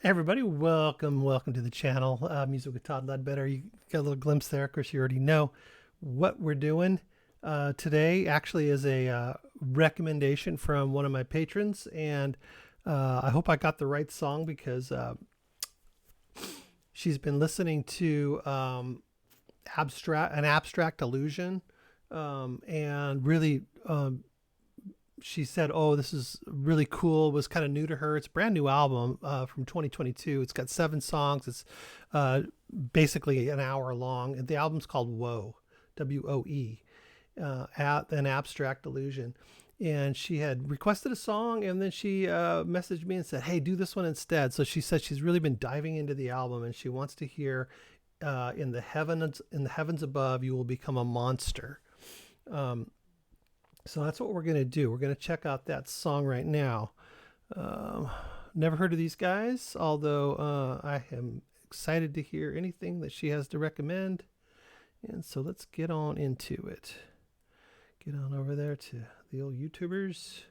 Hey everybody, welcome to the channel. Music with Todd Ledbetter. You got a little glimpse there. Of course, you already know what we're doing today. Actually, is a recommendation from one of my patrons, and I hope I got the right song because she's been listening to abstract illusion, and really. She said, "Oh, this is really cool." It was kind of new to her. It's a brand new album from 2022. It's got 7 songs. It's basically an hour long. And the album's called Woe, WOE, an abstract illusion. And she had requested a song, and then she messaged me and said, "Hey, do this one instead." So she said she's really been diving into the album, and she wants to hear "In the heavens above, you will become a monster." So that's what we're going to do. We're going to check out that song right now. Never heard of these guys, although I am excited to hear anything that she has to recommend. And so let's get on into it. Get on over there to the old YouTubers.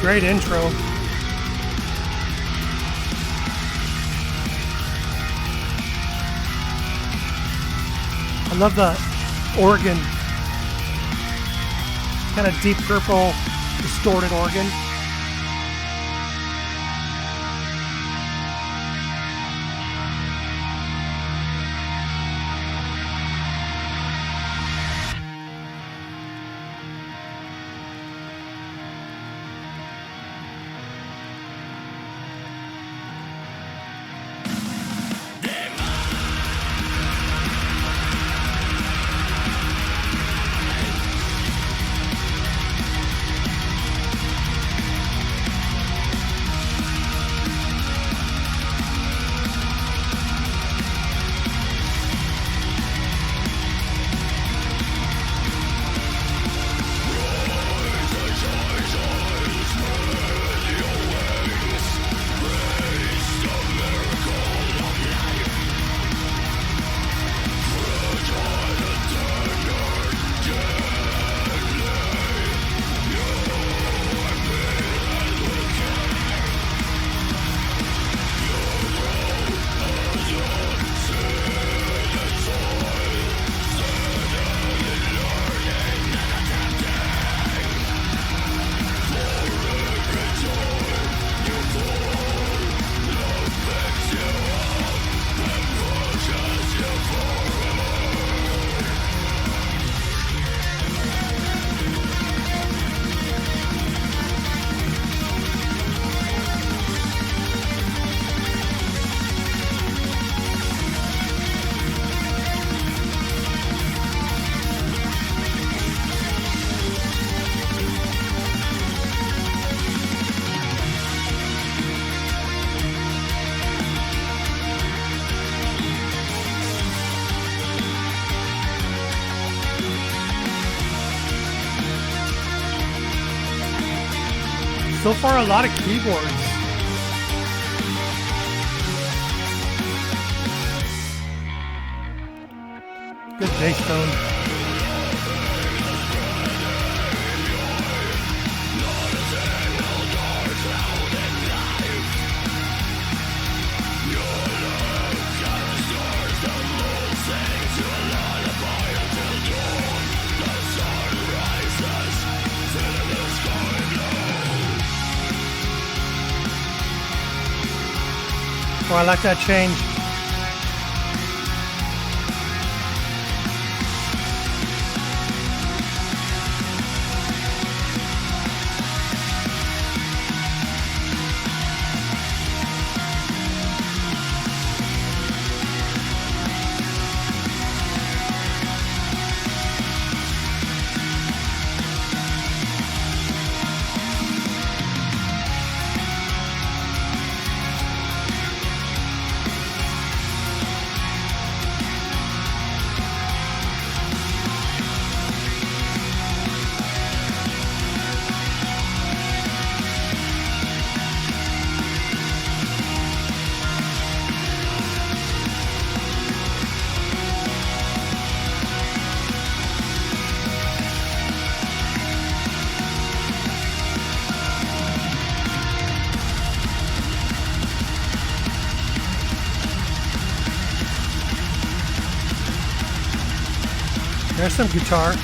Great intro. I love the organ. Kind of deep purple, distorted organ. So far, a lot of keyboards. Good bass tone. Oh, I like that change. There's some guitar.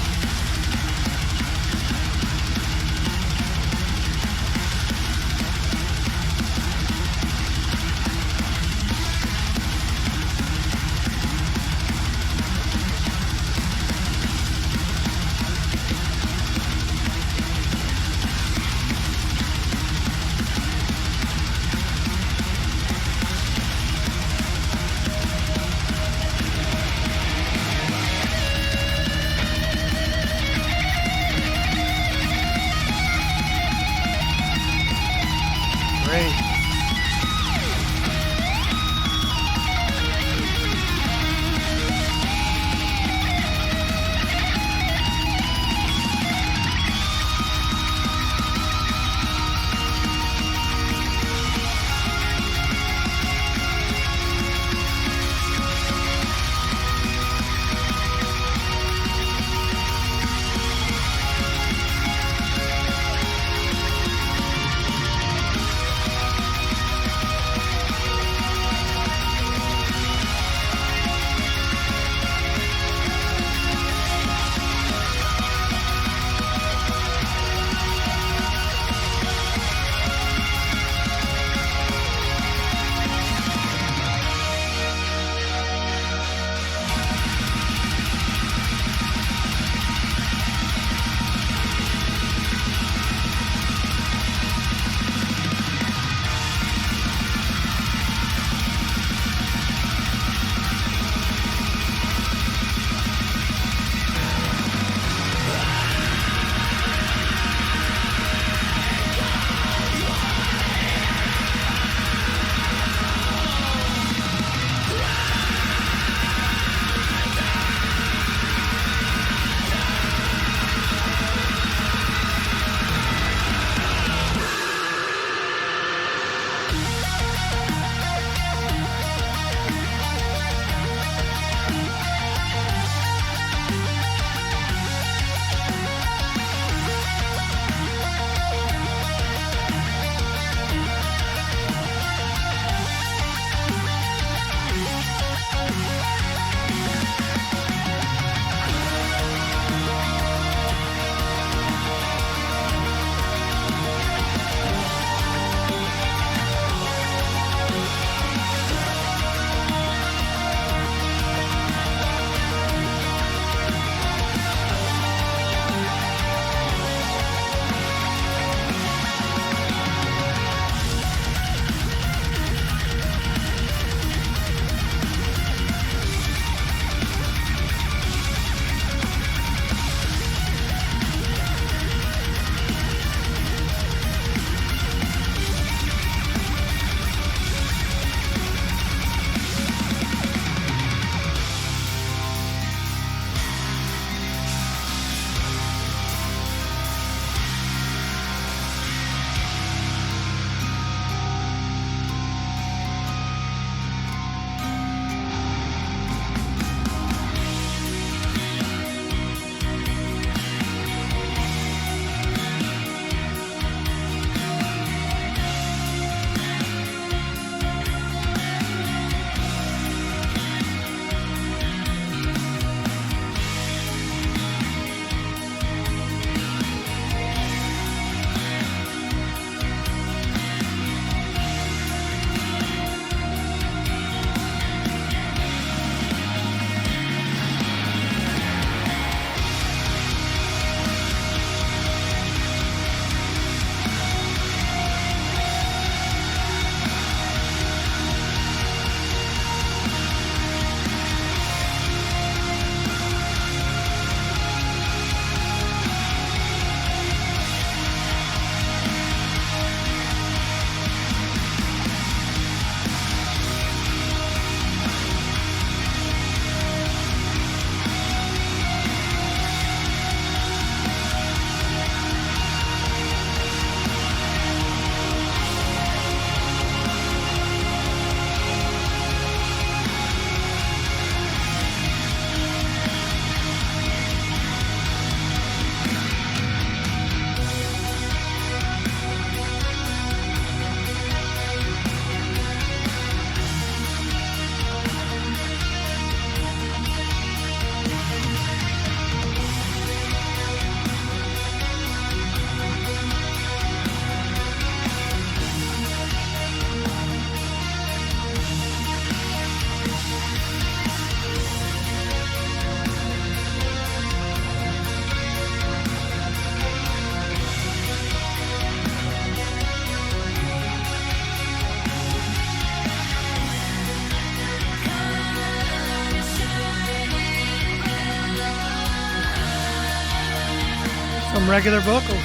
Some regular vocals.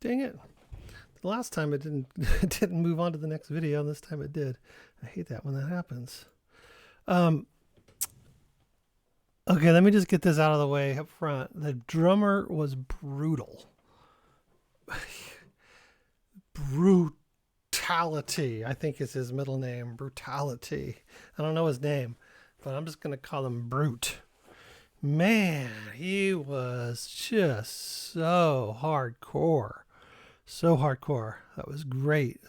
Dang it. The last time it didn't it didn't move on to the next video, and this time it did. I hate that when that happens. Okay, let me just get this out of the way up front. The drummer was brutal. Brutality, I think is his middle name. Brutality. I don't know his name, but I'm just going to call him Brute. Man, he was just so hardcore. So hardcore. That was great.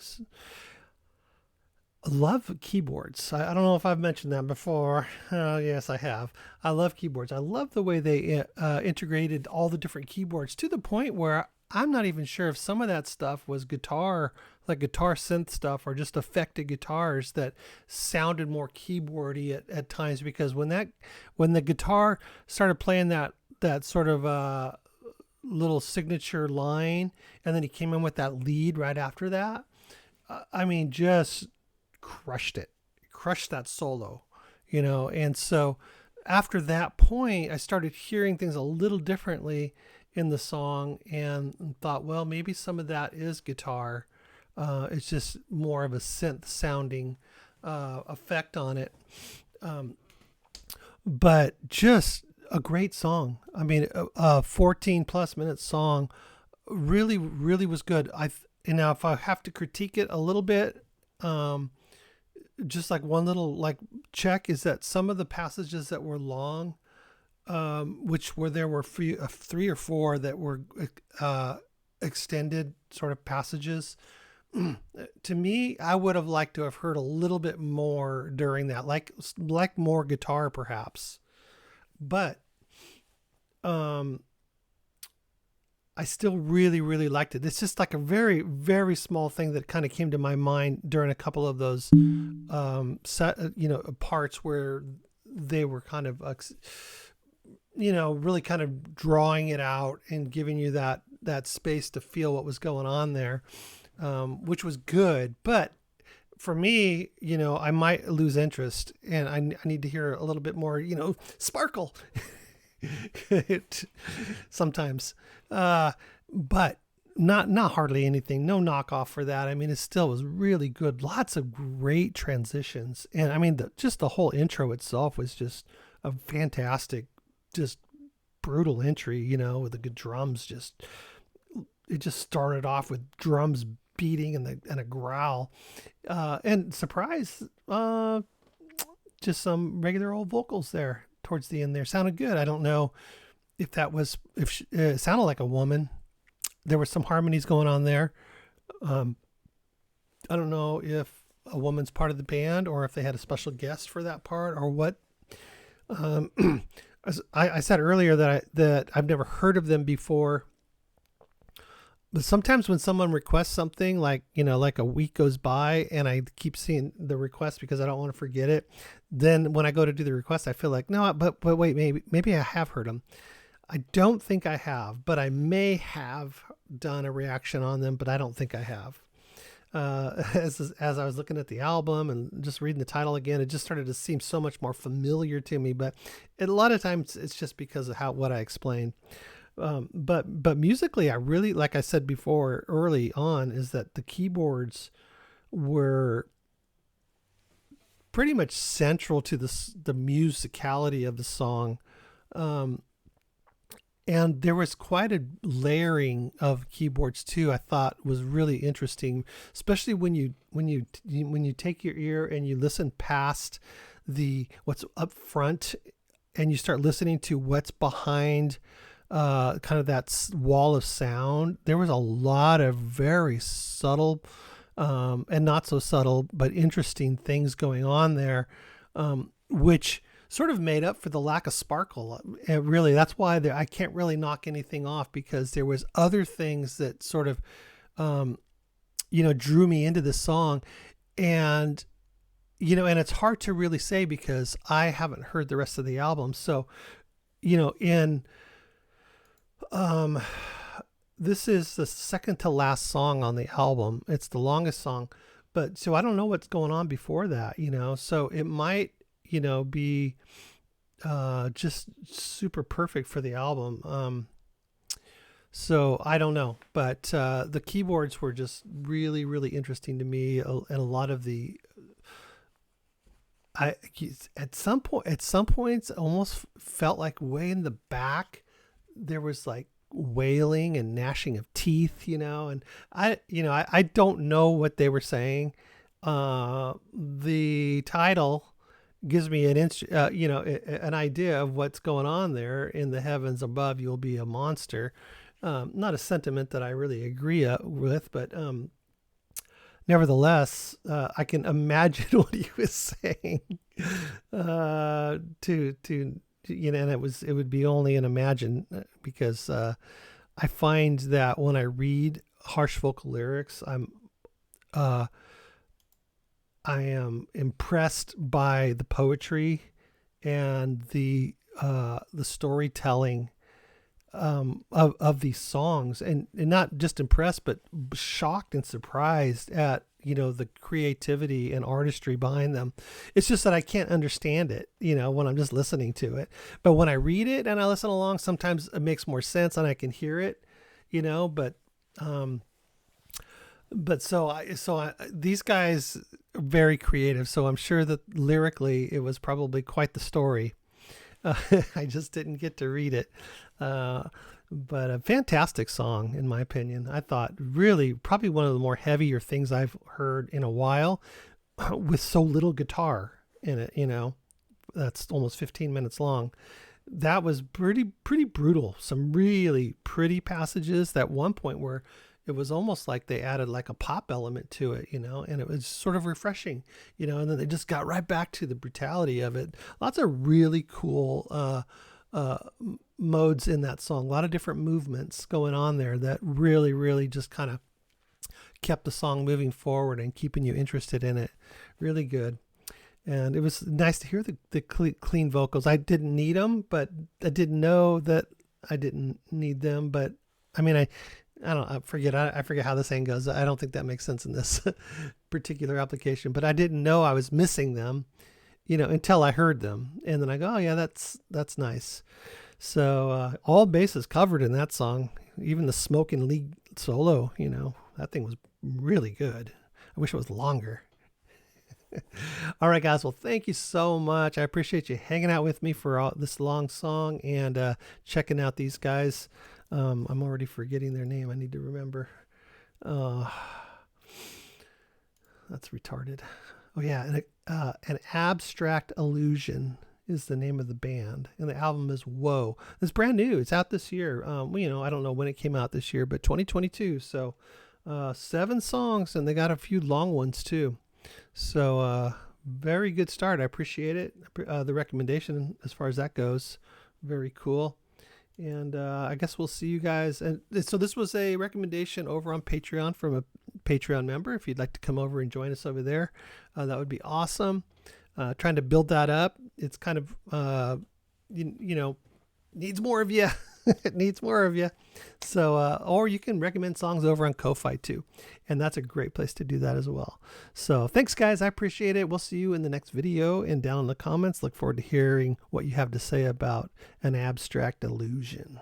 I love keyboards. I don't know if I've mentioned that before. Yes, I have. I love keyboards. I love the way they integrated all the different keyboards to the point where I'm not even sure if some of that stuff was guitar, like guitar synth stuff, or just affected guitars that sounded more keyboardy at times. Because when the guitar started playing that sort of little signature line, and then he came in with that lead right after that, I mean, just crushed that solo, and so after that point I started hearing things a little differently in the song and thought, well, maybe some of that is guitar, It's just more of a synth sounding effect on it. Um, but just a great song. I mean, a 14 plus minute song really, really was good. And now if I have to critique it a little bit, um, just like one little like check is that some of the passages that were long, which were there were three or four that were uh, extended sort of passages. To me, I would have liked to have heard a little bit more during that, like more guitar perhaps. But um, I still really, really liked it. It's just like a very, very small thing that kind of came to my mind during a couple of those parts where they were kind of really kind of drawing it out and giving you that space to feel what was going on there, which was good. But for me, I might lose interest, and I need to hear a little bit more, sparkle sometimes, but not hardly anything. No knockoff for that. I mean, it still was really good. Lots of great transitions, and I mean, just the whole intro itself was just a fantastic, just brutal entry. With the good drums. It just started off with drums beating and a growl, and surprise, just some regular old vocals there towards the end there. Sounded good. I don't know if it sounded like a woman. There were some harmonies going on there. I don't know if a woman's part of the band or if they had a special guest for that part or what. As I said earlier that I've never heard of them before. But sometimes when someone requests something, like a week goes by and I keep seeing the request because I don't want to forget it, then when I go to do the request, I feel like, no, but wait, maybe I have heard them. I don't think I have, but I may have done a reaction on them, but I don't think I have. As I was looking at the album and just reading the title again, it just started to seem so much more familiar to me. But a lot of times it's just because of what I explained. But musically, I really, like I said before early on, is that the keyboards were pretty much central to the musicality of the song. And there was quite a layering of keyboards too. I thought was really interesting, especially when you take your ear and you listen past what's up front and you start listening to what's behind kind of that wall of sound. There was a lot of very subtle and not so subtle, but interesting things going on there, which sort of made up for the lack of sparkle. And really, that's why I can't really knock anything off, because there was other things that sort of, drew me into this song. And, and it's hard to really say because I haven't heard the rest of the album. So, this is the second to last song on the album. It's the longest song, but so I don't know what's going on before that, so it might, be, just super perfect for the album. So I don't know, but, the keyboards were just really, really interesting to me. And a lot of at some points almost felt like way in the back, there was like wailing and gnashing of teeth, and I don't know what they were saying. The title gives me an idea of what's going on there. In the heavens above, you'll be a monster. Not a sentiment that I really agree with, but nevertheless, I can imagine what he was saying. And it would be only an imagine, because I find that when I read harsh vocal lyrics, I am impressed by the poetry and the storytelling of these songs, and not just impressed, but shocked and surprised at the creativity and artistry behind them. It's just that I can't understand it, when I'm just listening to it. But when I read it and I listen along, sometimes it makes more sense and I can hear it, but But these guys are very creative. So I'm sure that lyrically it was probably quite the story. Uh, I just didn't get to read it. Uh, but a fantastic song, in my opinion. I thought really probably one of the more heavier things I've heard in a while with so little guitar in it, that's almost 15 minutes long. That was pretty brutal. Some really pretty passages. That one point where it was almost like they added like a pop element to it, and it was sort of refreshing, and then they just got right back to the brutality of it. Lots of really cool uh, modes in that song. A lot of different movements going on there that really just kind of kept the song moving forward and keeping you interested in it. Really good. And it was nice to hear the clean vocals. I didn't need them, but I didn't know that I didn't need them. But I mean, I don't, I forget how the saying goes. I don't think that makes sense in this particular application, but I didn't know I was missing them, until I heard them. And then I go, oh yeah, that's nice. So, all bases covered in that song, even the smoking lead solo, that thing was really good. I wish it was longer. All right, guys. Well, thank you so much. I appreciate you hanging out with me for this long song and checking out these guys. I'm already forgetting their name. I need to remember. That's retarded. Oh, yeah. An Abstract Illusion is the name of the band. And the album is Whoa. It's brand new. It's out this year. I don't know when it came out this year, but 2022. So 7 songs, and they got a few long ones, too. So very good start. I appreciate it. The recommendation as far as that goes. Very cool. And I guess we'll see you guys. And so this was a recommendation over on Patreon from a Patreon member. If you'd like to come over and join us over there, that would be awesome. Trying to build that up. It's kind of, needs more of you. It needs more of you. So, or you can recommend songs over on Ko-Fi too. And that's a great place to do that as well. So thanks, guys. I appreciate it. We'll see you in the next video and down in the comments. Look forward to hearing what you have to say about An Abstract Illusion.